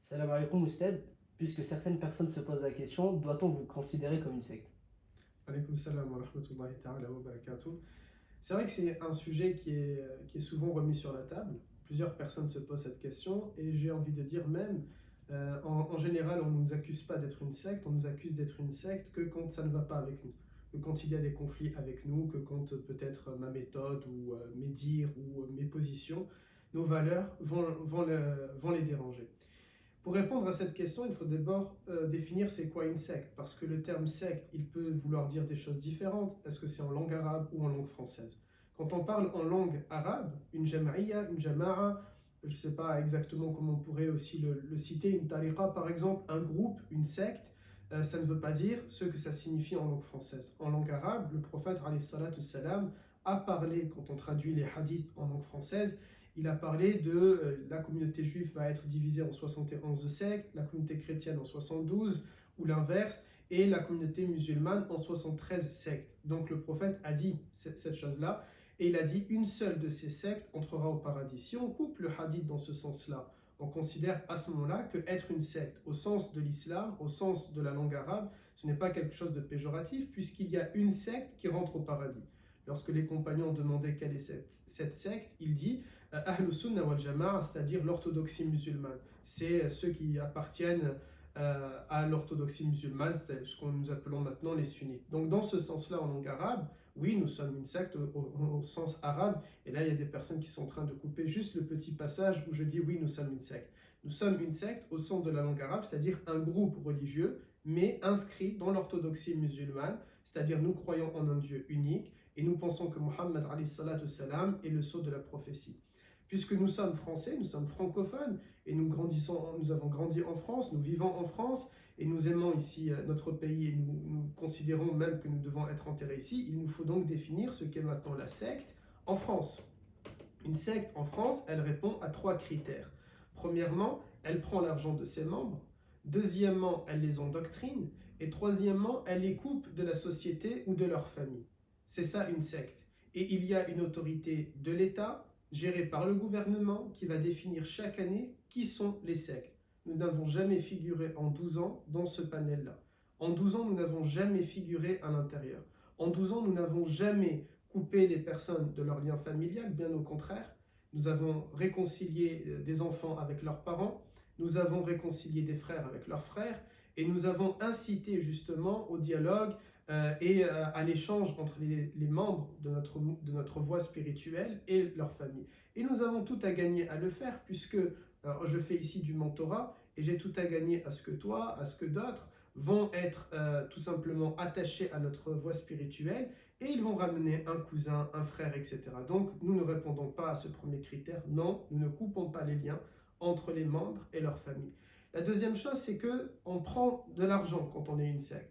Salam alaikum Oustad, puisque certaines personnes se posent la question, doit-on vous considérer comme une secte? Alaykoum salam wa rahmatullahi ta'ala wa barakatuh. C'est vrai que c'est un sujet qui est souvent remis sur la table. Plusieurs personnes se posent cette question et j'ai envie de dire même, en général, on ne nous accuse pas d'être une secte, on nous accuse d'être une secte que quand ça ne va pas avec nous, que quand il y a des conflits avec nous, que quand peut-être ma méthode ou mes dires ou mes positions, nos valeurs vont les déranger. Pour répondre à cette question, il faut d'abord définir c'est quoi une secte, parce que le terme secte, il peut vouloir dire des choses différentes. Est-ce que c'est en langue arabe ou en langue française? Quand on parle en langue arabe, une jama'iyya, une jama'a, je ne sais pas exactement comment on pourrait aussi le citer, une tariqa par exemple, un groupe, une secte, ça ne veut pas dire ce que ça signifie en langue française. En langue arabe, le prophète alayhi salatu salam a parlé, quand on traduit les hadiths en langue française, il a parlé de la communauté juive va être divisée en 71 sectes, la communauté chrétienne en 72, ou l'inverse, et la communauté musulmane en 73 sectes. Donc le prophète a dit cette chose-là, et il a dit une seule de ces sectes entrera au paradis. Si on coupe le hadith dans ce sens-là, on considère à ce moment-là que être une secte, au sens de l'islam, au sens de la langue arabe, ce n'est pas quelque chose de péjoratif, puisqu'il y a une secte qui rentre au paradis. Lorsque les compagnons demandaient quelle est cette secte, il dit Ahlus Sunnah wal Jama'a, c'est-à-dire l'orthodoxie musulmane. C'est ceux qui appartiennent à l'orthodoxie musulmane, c'est ce que nous appelons maintenant les sunnites. Donc dans ce sens-là, en langue arabe, oui, nous sommes une secte au sens arabe. Et là, il y a des personnes qui sont en train de couper juste le petit passage où je dis oui, nous sommes une secte. Nous sommes une secte au sens de la langue arabe, c'est-à-dire un groupe religieux, mais inscrit dans l'orthodoxie musulmane, c'est-à-dire nous croyons en un Dieu unique et nous pensons que Mohammed est le sceau de la prophétie. Puisque nous sommes français, nous sommes francophones et nous avons grandi en France, nous vivons en France et nous aimons ici notre pays et nous considérons même que nous devons être enterrés ici, il nous faut donc définir ce qu'est maintenant la secte en France. Une secte en France, elle répond à 3 critères. Premièrement, elle prend l'argent de ses membres. Deuxièmement, elle les endoctrine. Et troisièmement, elle les coupe de la société ou de leur famille. C'est ça une secte. Et il y a une autorité de l'État, gérée par le gouvernement, qui va définir chaque année qui sont les sectes. Nous n'avons jamais figuré en 12 ans dans ce panel-là. En 12 ans, nous n'avons jamais figuré à l'intérieur. En 12 ans, nous n'avons jamais coupé les personnes de leur lien familial, bien au contraire. Nous avons réconcilié des enfants avec leurs parents, nous avons réconcilié des frères avec leurs frères, et nous avons incité justement au dialogue et à l'échange entre les membres de notre voie spirituelle et leur famille. Et nous avons tout à gagner à le faire, puisque je fais ici du mentorat, et j'ai tout à gagner à ce que toi, à ce que d'autres vont être tout simplement attachés à notre voie spirituelle, et ils vont ramener un cousin, un frère, etc. Donc nous ne répondons pas à ce premier critère, non, nous ne coupons pas les liens entre les membres et leur famille. La deuxième chose, c'est qu'on prend de l'argent quand on est une secte.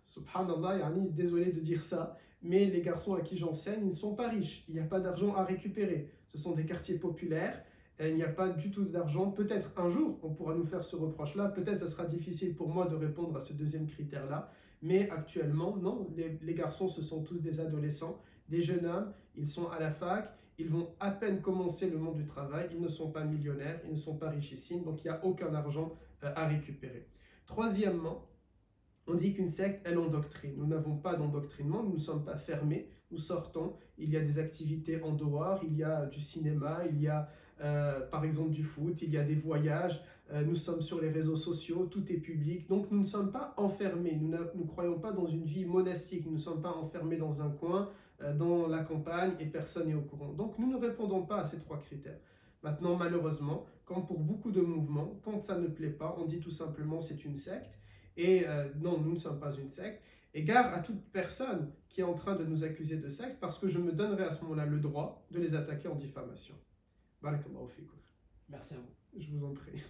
Subhanallah, yani, désolé de dire ça, mais les garçons à qui j'enseigne, ils ne sont pas riches, il n'y a pas d'argent à récupérer. Ce sont des quartiers populaires, il n'y a pas du tout d'argent. Peut-être un jour, on pourra nous faire ce reproche-là, peut-être ça sera difficile pour moi de répondre à ce deuxième critère-là, mais actuellement, non, les garçons, ce sont tous des adolescents, des jeunes hommes, ils sont à la fac, ils vont à peine commencer le monde du travail, ils ne sont pas millionnaires, ils ne sont pas richissimes, donc il n'y a aucun argent à récupérer. Troisièmement, on dit qu'une secte, elle endoctrine. Nous n'avons pas d'endoctrinement, nous ne sommes pas fermés, nous sortons, il y a des activités en dehors, il y a du cinéma, il y a par exemple du foot, il y a des voyages, nous sommes sur les réseaux sociaux, tout est public, donc nous ne sommes pas enfermés, nous ne croyons pas dans une vie monastique, nous ne sommes pas enfermés dans un coin, dans la campagne et personne n'est au courant. Donc nous ne répondons pas à ces 3 critères. Maintenant, malheureusement, quand pour beaucoup de mouvements, quand ça ne plaît pas, on dit tout simplement c'est une secte. Et non, nous ne sommes pas une secte. Et gare à toute personne qui est en train de nous accuser de secte, parce que je me donnerai à ce moment-là le droit de les attaquer en diffamation. Barakallahu fikum. Merci à vous. Je vous en prie.